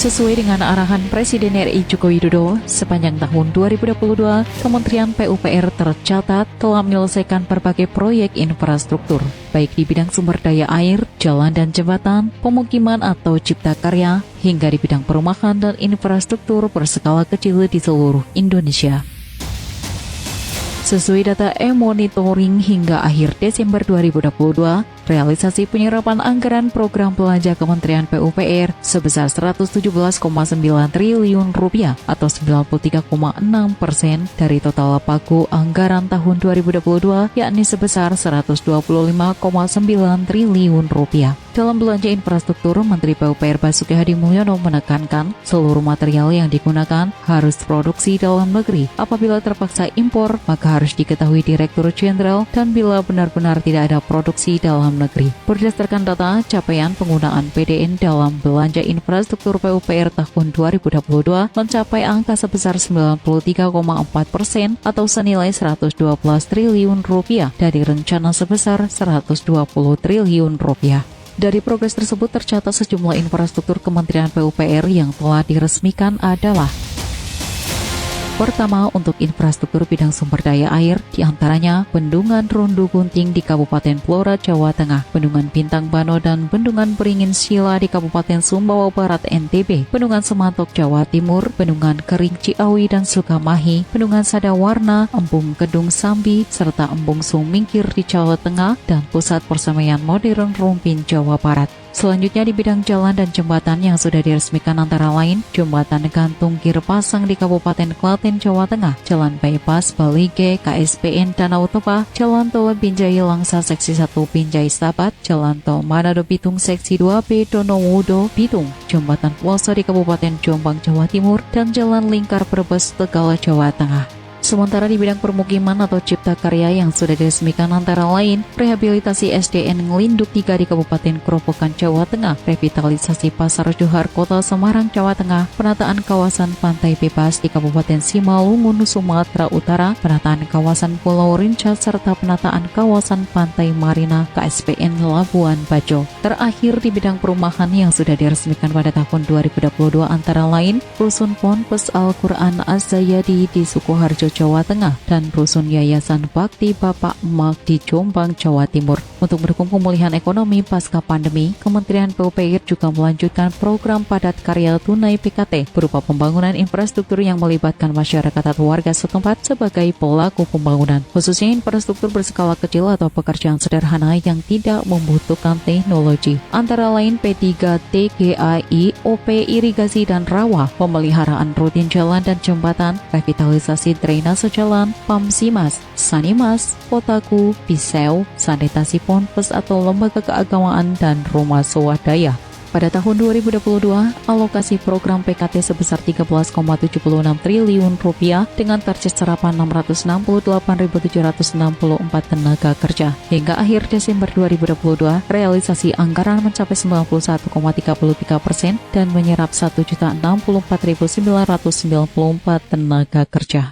Sesuai dengan arahan Presiden RI Joko Widodo, sepanjang tahun 2022, Kementerian PUPR tercatat telah menyelesaikan berbagai proyek infrastruktur, baik di bidang sumber daya air, jalan dan jembatan, pemukiman atau cipta karya, hingga di bidang perumahan dan infrastruktur berskala kecil di seluruh Indonesia. Sesuai data e-monitoring hingga akhir Desember 2022, realisasi penyerapan anggaran program belanja Kementerian PUPR sebesar Rp117,9 triliun atau 93,6% dari total pagu anggaran tahun 2022, yakni sebesar Rp125,9 triliun. Dalam belanja infrastruktur, Menteri PUPR Basuki Hadimulyono menekankan seluruh material yang digunakan harus produksi dalam negeri. Apabila terpaksa impor, maka harus diketahui Direktur Jenderal dan bila benar-benar tidak ada produksi dalam negeri. Berdasarkan data, capaian penggunaan PDN dalam belanja infrastruktur PUPR tahun 2022 mencapai angka sebesar 93,4% atau senilai Rp112 triliun dari rencana sebesar Rp120 triliun. Dari progres tersebut tercatat sejumlah infrastruktur Kementerian PUPR yang telah diresmikan adalah: pertama, untuk infrastruktur bidang sumber daya air, diantaranya Bendungan Rundu Gunting di Kabupaten Blora, Jawa Tengah, Bendungan Bintang Bano dan Bendungan Beringin Sila di Kabupaten Sumbawa Barat NTB, Bendungan Semantok Jawa Timur, Bendungan Kering Ciawi dan Sukamahi, Bendungan Sadawarna, Embung Kedung Sambi, serta Embung Sumingkir di Jawa Tengah, dan Pusat Persemaian Modern Rumpin Jawa Barat. Selanjutnya di bidang jalan dan jembatan yang sudah diresmikan antara lain Jembatan Gantung Gir Pasang di Kabupaten Klaten, Jawa Tengah, Jalan Bypass Balige KSPN Danau Toba, Jalan Tol Binjai Langsa Seksi 1 Binjai Sabat, Jalan Tol Manado Bitung Seksi 2B Donowodo Bitung, Jembatan Puasa di Kabupaten Jombang, Jawa Timur, dan Jalan Lingkar Brebes Tegal, Jawa Tengah. Sementara di bidang permukiman atau cipta karya yang sudah diresmikan antara lain rehabilitasi SDN Ngelinduk 3 di Kabupaten Grobogan, Jawa Tengah, revitalisasi Pasar Johar Kota Semarang, Jawa Tengah, penataan kawasan pantai bebas di Kabupaten Simalungun, Sumatera Utara, penataan kawasan Pulau Rinca, serta penataan kawasan pantai Marina KSPN Labuan Bajo. Terakhir di bidang perumahan yang sudah diresmikan pada tahun 2022 antara lain Rusun Ponpes Al-Quran Az-Zayadi di Sukoharjo, Jawa Tengah, dan Rusun Yayasan Bakti Bapak Emak di Jombang, Jawa Timur. Untuk mendukung pemulihan ekonomi pasca pandemi, Kementerian PUPR juga melanjutkan program padat karya tunai PKT berupa pembangunan infrastruktur yang melibatkan masyarakat atau warga setempat sebagai pelaku pembangunan, khususnya infrastruktur berskala kecil atau pekerjaan sederhana yang tidak membutuhkan teknologi. Antara lain P3T, GAI, OP, irigasi dan rawa, pemeliharaan rutin jalan dan jembatan, revitalisasi drainase jalan, PAMSIMAS, Sanimas, Kotaku, Pisau, sanitasi ponpes atau lembaga keagamaan, dan rumah swadaya. Pada tahun 2022, alokasi program PKT sebesar Rp13,76 triliun dengan target serapan 668.764 tenaga kerja. Hingga akhir Desember 2022, realisasi anggaran mencapai 91,33% dan menyerap 1.064.994 tenaga kerja.